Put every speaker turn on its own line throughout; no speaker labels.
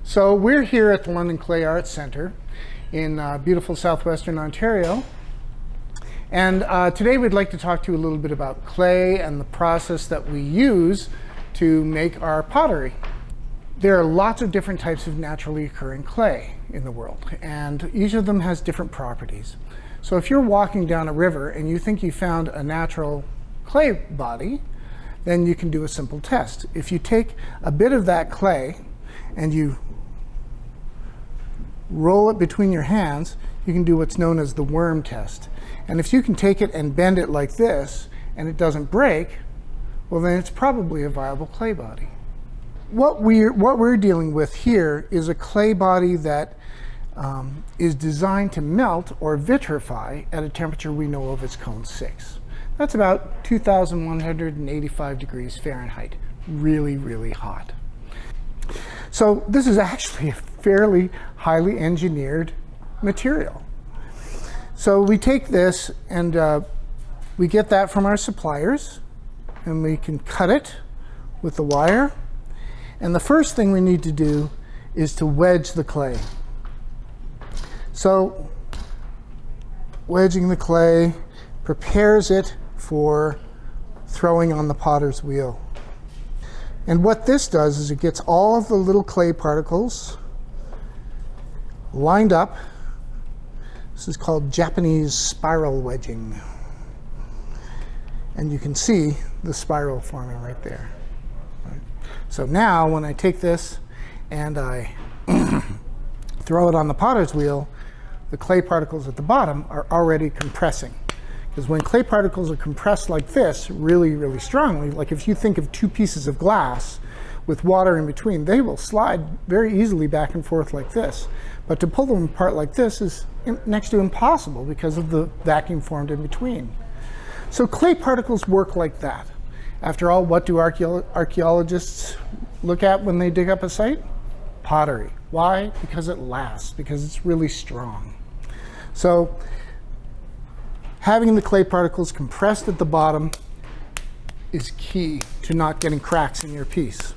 So we're here at the London Clay Arts Centre in beautiful southwestern Ontario. And today we'd like to talk to you a little bit about clay and the process that we use to make our pottery. There are lots of different types of naturally occurring clay in the world, and each of them has different properties. So if you're walking down a river and you think you found a natural clay body, then you can do a simple test. If you take a bit of that clay and you roll it between your hands, you can do what's known as the worm test. And if you can take it and bend it like this and it doesn't break, well, then it's probably a viable clay body. What we're dealing with here is a clay body that is designed to melt or vitrify at a temperature we know of as cone 6. That's about 2,185 degrees Fahrenheit. Really, really hot. So this is actually a fairly highly engineered material. So we take this and we get that from our suppliers, and we can cut it with the wire. And the first thing we need to do is to wedge the clay. So wedging the clay prepares it for throwing on the potter's wheel. And what this does is it gets all of the little clay particles lined up. This is called Japanese spiral wedging. And you can see the spiral forming right there. Right. So now when I take this and I throw it on the potter's wheel, the clay particles at the bottom are already compressing. Because when clay particles are compressed like this, really, really strongly, like if you think of two pieces of glass with water in between, they will slide very easily back and forth like this. But to pull them apart like this is next to impossible because of the vacuum formed in between. So clay particles work like that. After all, what do archaeologists look at when they dig up a site? Pottery. Why? Because it lasts, because it's really strong. So having the clay particles compressed at the bottom is key to not getting cracks in your piece.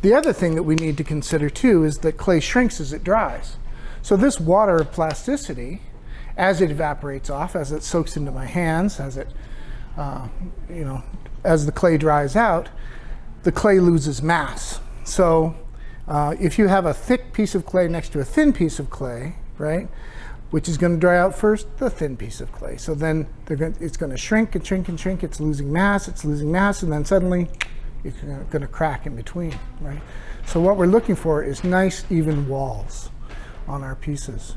The other thing that we need to consider too is that clay shrinks as it dries. So this water plasticity, as it evaporates off, as it soaks into my hands, as it, as the clay dries out, the clay loses mass. So if you have a thick piece of clay next to a thin piece of clay, right, which is going to dry out first? The thin piece of clay. So then it's going to shrink and shrink and shrink. It's losing mass, and then suddenly it's going to crack in between, right? So what we're looking for is nice, even walls on our pieces.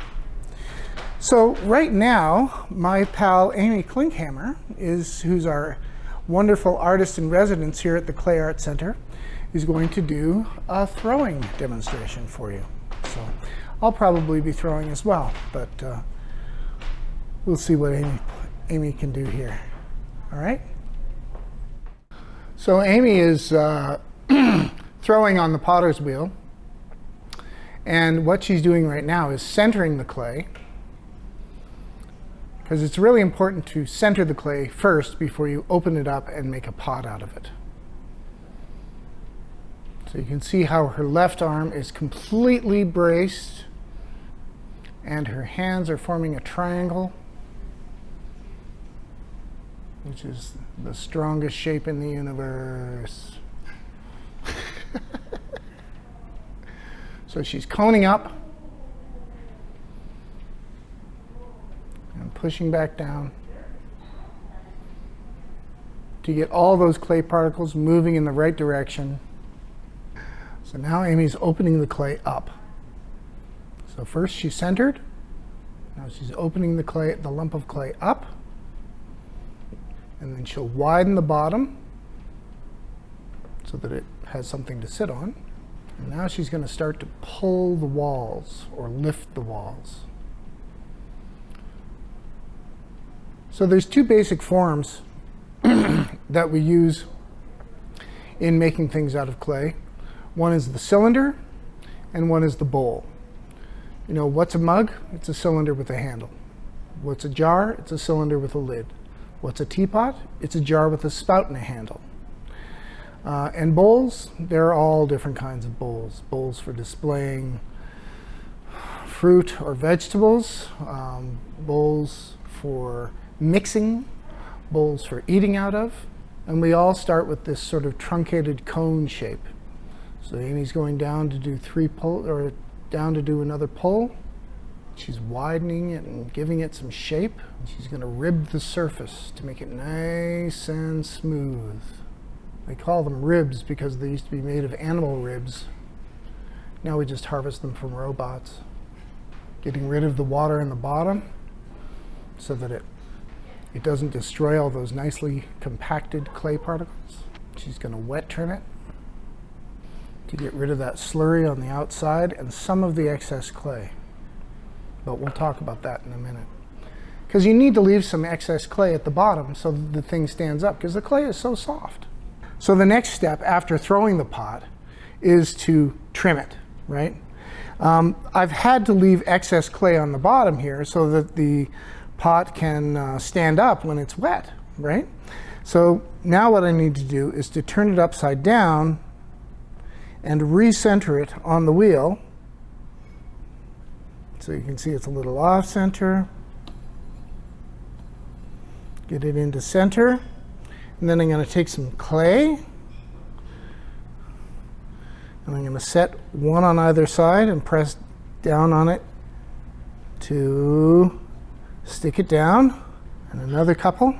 So right now, my pal Amy Klinkhammer, who's our wonderful artist in residence here at the Clay Arts Centre, is going to do a throwing demonstration for you. So I'll probably be throwing as well, but we'll see what Amy can do here. All right? So Amy is throwing on the potter's wheel, and what she's doing right now is centering the clay, because it's really important to center the clay first before you open it up and make a pot out of it. So you can see how her left arm is completely braced and her hands are forming a triangle, which is the strongest shape in the universe. So she's coning up and pushing back down to get all those clay particles moving in the right direction. So now Amy's opening the clay up. So first she's centered. Now she's opening the lump of clay up. And then she'll widen the bottom so that it has something to sit on. And now she's going to start to pull the walls or lift the walls. So there's two basic forms that we use in making things out of clay. One is the cylinder and one is the bowl. You know, what's a mug? It's a cylinder with a handle. What's a jar? It's a cylinder with a lid. What's a teapot? It's a jar with a spout and a handle. And bowls, there are all different kinds of bowls. Bowls for displaying fruit or vegetables, bowls for mixing, bowls for eating out of. And we all start with this sort of truncated cone shape. So Amy's going down to do down to do another pull. She's widening it and giving it some shape. She's going to rib the surface to make it nice and smooth. They call them ribs because they used to be made of animal ribs. Now we just harvest them from robots. Getting rid of the water in the bottom so that it doesn't destroy all those nicely compacted clay particles. She's going to wet turn it to get rid of that slurry on the outside and some of the excess clay. But we'll talk about that in a minute. Because you need to leave some excess clay at the bottom so that the thing stands up, because the clay is so soft. So the next step after throwing the pot is to trim it, right? I've had to leave excess clay on the bottom here so that the pot can stand up when it's wet, right? So now what I need to do is to turn it upside down and recenter it on the wheel. So you can see it's a little off center. Get it into center. And then I'm going to take some clay. And I'm going to set one on either side and press down on it to stick it down. And another couple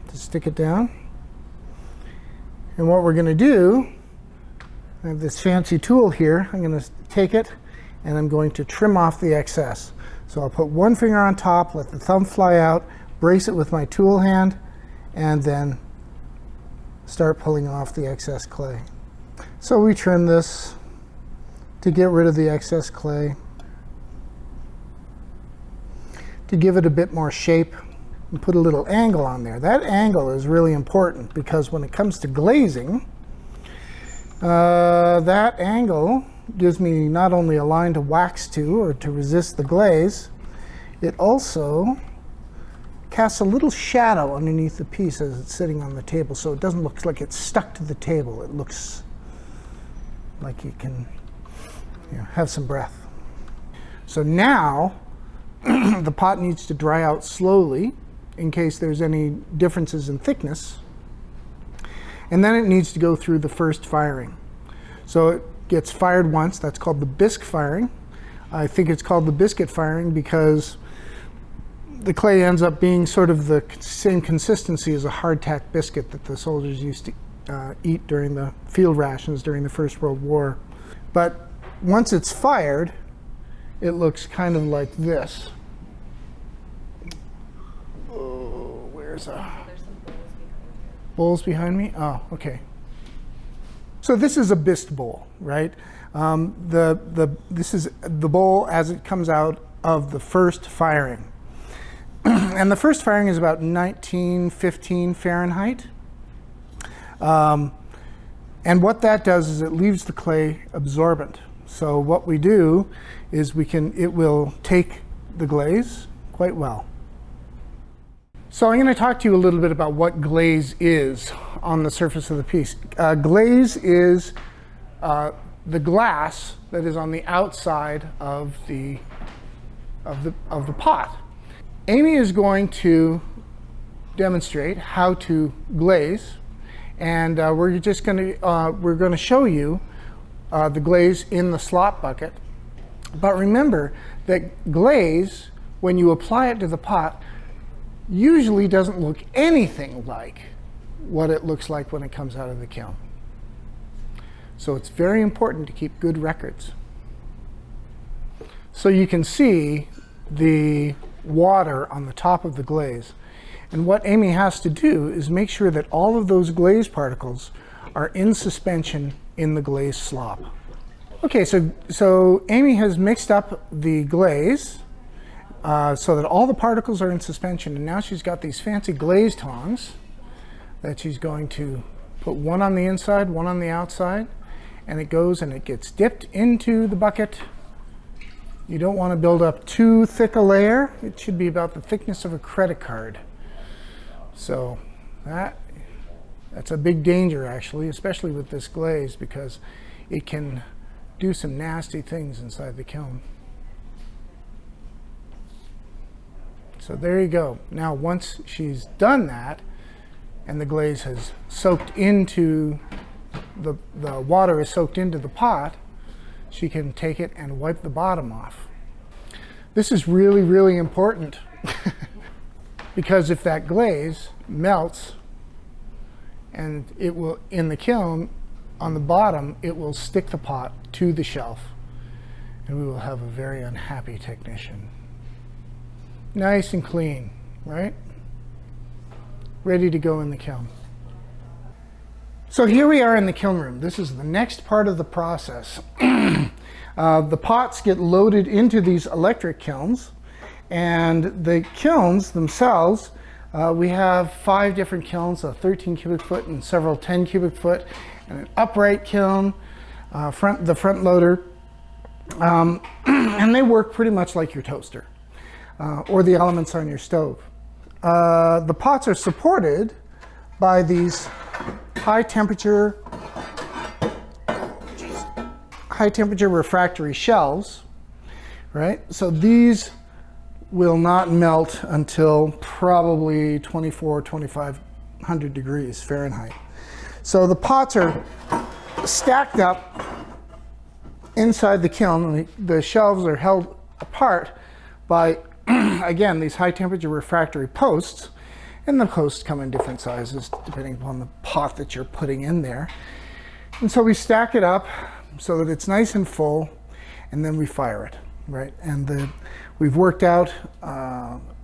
to stick it down. And what we're going to do, I have this fancy tool here. I'm going to take it and I'm going to trim off the excess. So I'll put one finger on top, let the thumb fly out, brace it with my tool hand, and then start pulling off the excess clay. So we trim this to get rid of the excess clay, to give it a bit more shape, and put a little angle on there. That angle is really important because when it comes to glazing, that angle gives me not only a line to wax to or to resist the glaze, it also casts a little shadow underneath the piece as it's sitting on the table, so it doesn't look like it's stuck to the table. It looks like you can have some breath. So now the pot needs to dry out slowly in case there's any differences in thickness, and then it needs to go through the first firing. So it gets fired once. That's called the bisque firing. I think it's called the biscuit firing because the clay ends up being sort of the same consistency as a hardtack biscuit that the soldiers used to eat during the field rations during the First World War. But once it's fired, it looks kind of like this. Oh, where's
There's some
bowls behind me? Oh, okay. So this is a bisque bowl, right? This is the bowl as it comes out of the first firing. And the first firing is about 1915 Fahrenheit. And what that does is it leaves the clay absorbent. So what we do is it will take the glaze quite well. So I'm going to talk to you a little bit about what glaze is on the surface of the piece. Glaze is the glass that is on the outside of the pot. Amy is going to demonstrate how to glaze, and we're going to show you the glaze in the slop bucket. But remember that glaze, when you apply it to the pot, usually doesn't look anything like what it looks like when it comes out of the kiln. So it's very important to keep good records. So you can see the water on the top of the glaze. And what Amy has to do is make sure that all of those glaze particles are in suspension in the glaze slop. Okay, so Amy has mixed up the glaze so that all the particles are in suspension, and now she's got these fancy glaze tongs that she's going to put one on the inside, one on the outside, and it goes and it gets dipped into the bucket. You don't want to build up too thick a layer. It should be about the thickness of a credit card. So that That's a big danger, actually, especially with this glaze, because it can do some nasty things inside the kiln. So there you go. Now, once she's done that, and the glaze has soaked into the water is soaked into the pot, she can take it and wipe the bottom off. This is really, really important because if that glaze melts and it will, in the kiln, on the bottom, it will stick the pot to the shelf and we will have a very unhappy technician. Nice and clean, right? Ready to go in the kiln. So here we are in the kiln room. This is the next part of the process. The pots get loaded into these electric kilns, and the kilns themselves, we have 5 different kilns, a 13 cubic foot and several 10 cubic foot, and an upright kiln, the front loader, and they work pretty much like your toaster or the elements on your stove. The pots are supported by these high temperature refractory shelves, right? So these will not melt until probably 2,500 degrees Fahrenheit. So the pots are stacked up inside the kiln. The shelves are held apart by, again, these high temperature refractory posts. And the posts come in different sizes depending upon the pot that you're putting in there. And so we stack it up so that it's nice and full, and then we fire it, right? And we've worked out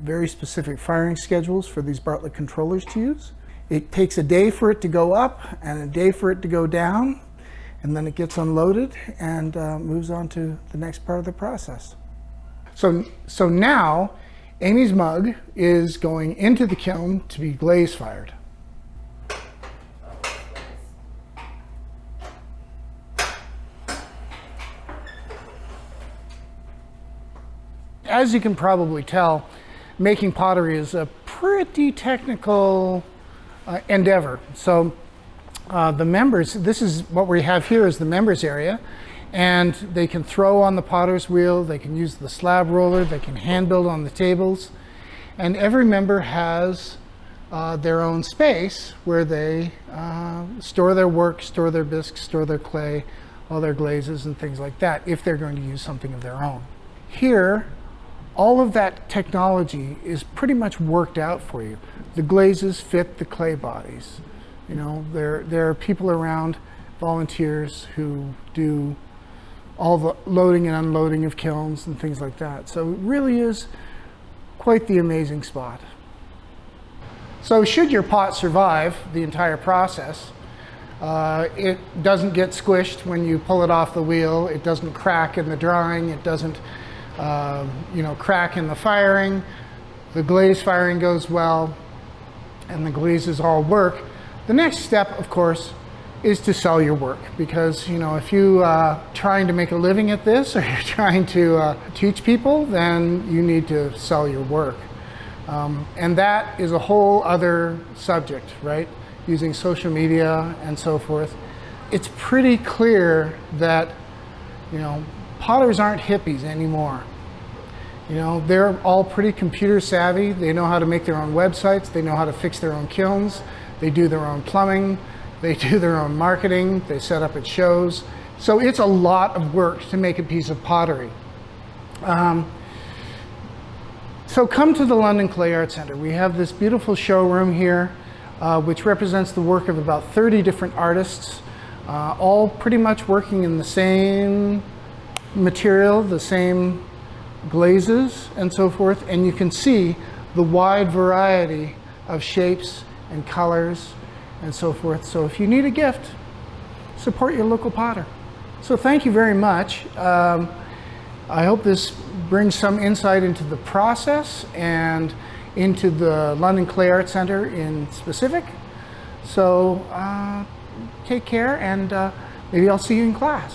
very specific firing schedules for these Bartlett controllers to use. It takes a day for it to go up and a day for it to go down, and then it gets unloaded and moves on to the next part of the process. So now, Amy's mug is going into the kiln to be glaze fired. As you can probably tell, making pottery is a pretty technical endeavor. So the members, this is what we have here is the members area. And they can throw on the potter's wheel, they can use the slab roller, they can hand build on the tables. And every member has their own space where they store their work, store their bisques, store their clay, all their glazes and things like that, if they're going to use something of their own. Here, all of that technology is pretty much worked out for you. The glazes fit the clay bodies. You know, there are people around, volunteers, who do all the loading and unloading of kilns and things like that. So it really is quite the amazing spot. So should your pot survive the entire process, it doesn't get squished when you pull it off the wheel, it doesn't crack in the drying, it doesn't crack in the firing, the glaze firing goes well, and the glazes all work. The next step, of course, is to sell your work, because if you trying to make a living at this, or you're trying to teach people, then you need to sell your work, and that is a whole other subject, right? Using social media and so forth. It's pretty clear that potters aren't hippies anymore. They're all pretty computer savvy. They know how to make their own websites, they know how to fix their own kilns, they do their own plumbing, they do their own marketing, they set up at shows. So it's a lot of work to make a piece of pottery. So come to the London Clay Art Center. We have this beautiful showroom here, which represents the work of about 30 different artists, all pretty much working in the same material, the same glazes and so forth. And you can see the wide variety of shapes and colors and so forth. So if you need a gift, support your local potter. So thank you very much. I hope this brings some insight into the process and into the London Clay Art Center in specific. So take care, and maybe I'll see you in class.